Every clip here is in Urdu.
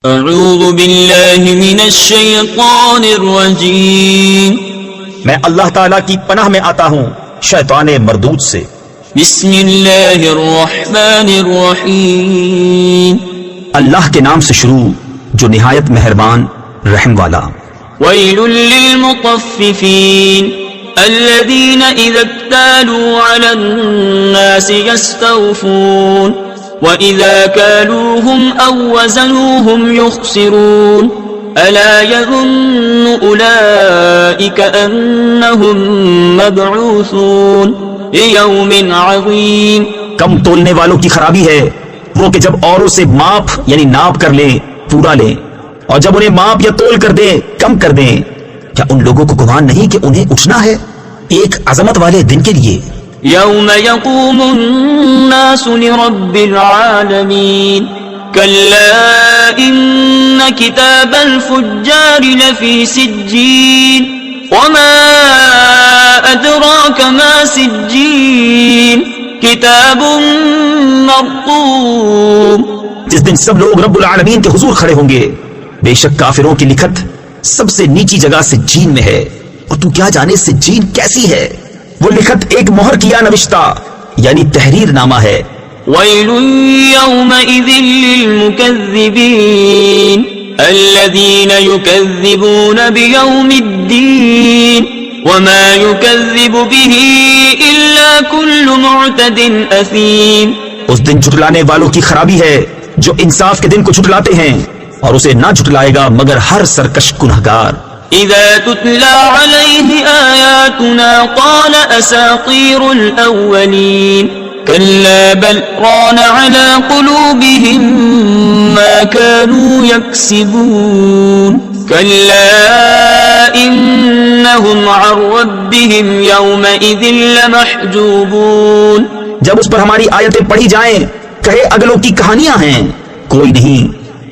اعوذ باللہ من الشیطان الرجیم، میں اللہ تعالیٰ کی پناہ میں آتا ہوں شیطان مردود سے۔ بسم اللہ الرحمن الرحیم، اللہ کے نام سے شروع جو نہایت مہربان رحم والا۔ ویل للمطففین الذین اذا اکتالوا علی الناس یستوفون وَإِذَا كَالُوهُمْ أَوْ وَزَنُوهُمْ يُخْسِرُونَ أَلَا يَظُنُّ أُولَئِكَ أَنَّهُمْ مَبْعُوثُونَ لِيَوْمٍ عَظِيمٍ۔ کم تولنے والوں کی خرابی ہے وہ کہ جب اوروں سے ماپ یعنی ناپ کر لیں پورا لیں، اور جب انہیں ماپ یا تول کر دیں کم کر دیں، کیا ان لوگوں کو گمان نہیں کہ انہیں اٹھنا ہے ایک عظمت والے دن کے لیے؟ يوم يقوم الناس لرب العالمين كلا إن كتاب الفجار لفي سجين وما أدراك ما سجين كتاب مرقوم۔ جس دن سب لوگ رب العالمین کے حضور کھڑے ہوں گے، بے شک کافروں کی لکھت سب سے نیچی جگہ سجین میں ہے، اور تو کیا جانے سجین کیسی ہے؟ وہ لکھت ایک مہر کیا نوشتہ یعنی تحریر نامہ ہے۔ وَيْلٌ يَوْمَئِذٍ لِّلْمُكَذِّبِينَ الَّذِينَ يُكَذِّبُونَ بِيَوْمِ الدِّينِ وَمَا يُكَذِّبُ بِهِ إِلَّا كُلُّ مُعْتَدٍ أَثِيمٍ۔ اس دن جھٹلانے والوں کی خرابی ہے جو انصاف کے دن کو جھٹلاتے ہیں، اور اسے نہ جھٹلائے گا مگر ہر سرکش گنہگار۔ إذا تتلى عليه آياتنا قال أساطير الأولين كلا بل ران على قلوبهم ما كانوا يكسبون كلا إنهم عن ربهم يومئذ لمحجوبون۔ جب اس پر ہماری آیتیں پڑھی جائیں کہے اگلوں کی کہانیاں ہیں، کوئی نہیں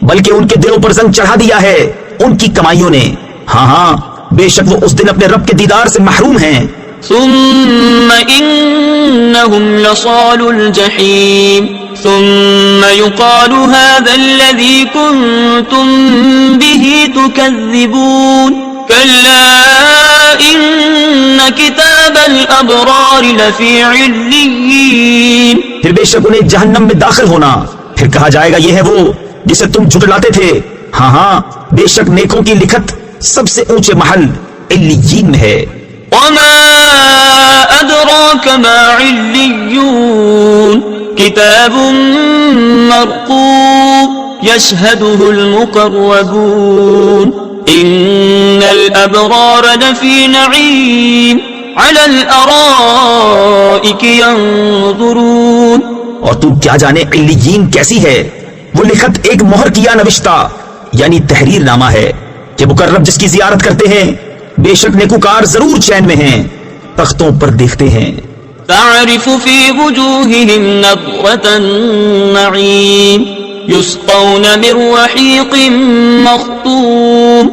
بلکہ ان کے دلوں پر زنگ چڑھا دیا ہے ان کی کمائیوں نے۔ ہاں ہاں بے شک وہ اس دن اپنے رب کے دیدار سے محروم ہیں۔ ثم انہم لصال الجحیم ثم يقال هذا الذي كنتم به تكذبون كلا ان كتاب الابرار لفی علیین۔ پھر بے شک انہیں جہنم میں داخل ہونا، پھر کہا جائے گا یہ ہے وہ جسے تم جھٹلاتے تھے۔ ہاں ہاں بے شک نیکوں کی لکھت سب سے اونچے محل علیین میں ہے۔ وما ادراک ما علیون کتاب مرقوم یشہدہ المقربون ان الابرار لفی نعیم علی الارائک ینظرون۔ اور تو کیا جانے علیین کیسی ہے؟ وہ لکھت ایک مہر کیا نوشتہ یعنی تحریر نامہ ہے کہ مقرب جس کی زیارت کرتے ہیں بے شک نیکوکار ضرور چین میں ہیں، تختوں پر دیکھتے ہیں۔ تعرف فی وجوہہم نضرۃ النعیم یسقون من رحیق مختوم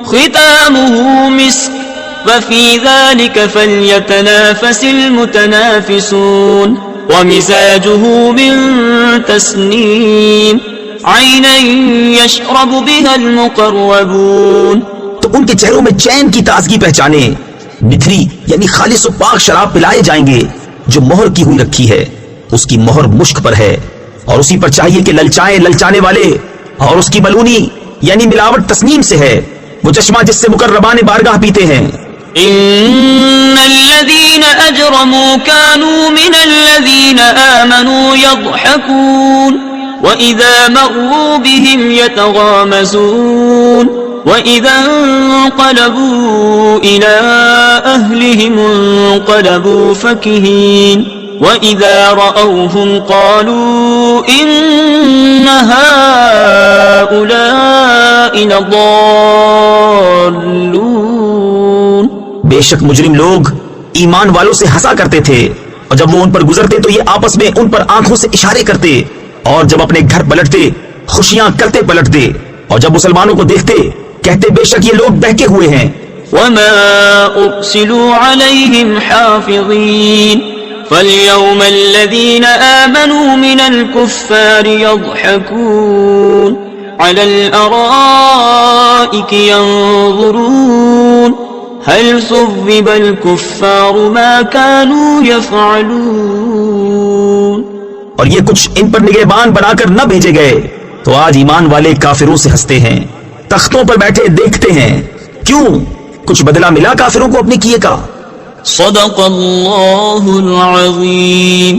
ختامہ مسک وفی ذلک فلیتنافس المتنافسون ومزاجہ من تسنیم عینا یشرب بها المقربون۔ تو ان کے چہروں میں چین کی تازگی پہچانے، نتھری یعنی خالص و پاک شراب پلائے جائیں گے جو مہر کی ہوئی رکھی ہے، اس کی مہر مشک پر ہے، اور اسی پر چاہیے کہ للچائیں للچانے والے، اور اس کی ملونی یعنی ملاوٹ تسنیم سے ہے، وہ چشمہ جس سے مقربان بارگاہ پیتے ہیں۔ ان الذين اجرموا كانوا من الذين آمنوا يضحكون وَإِذَا مَرُّوا بِهِمْ يَتَغَامَزُونَ وَإِذَا انقَلَبُوا إِلَىٰ أَهْلِهِمُ انقَلَبُوا فَكِهِينَ وَإِذَا رَأَوْهُمْ قَالُوا إِنَّ هَٰؤُلَاءِ لَضَالُّونَ۔ بے شک مجرم لوگ ایمان والوں سے ہنسا کرتے تھے، اور جب وہ ان پر گزرتے تو یہ آپس میں ان پر آنکھوں سے اشارے کرتے، اور جب اپنے گھر پلٹتے خوشیاں کرتے پلٹتے، اور جب مسلمانوں کو دیکھتے کہتے بے شک یہ لوگ بہکے ہوئے ہیں۔ وَمَا أُرْسِلُوا عَلَيْهِمْ حَافِظِينَ فَالْيَوْمَ الَّذِينَ آمَنُوا مِنَ الْكُفَّارِ يَضْحَكُونَ على الأرائك ينظرون هل ثوب الكفار ما كانوا يفعلون. اور یہ کچھ ان پر نگہبان بنا کر نہ بھیجے گئے تو آج ایمان والے کافروں سے ہنستے ہیں، تختوں پر بیٹھے دیکھتے ہیں. کیوں؟ کچھ بدلہ ملا کافروں کو اپنے کیے کا. صدق اللہ العظیم.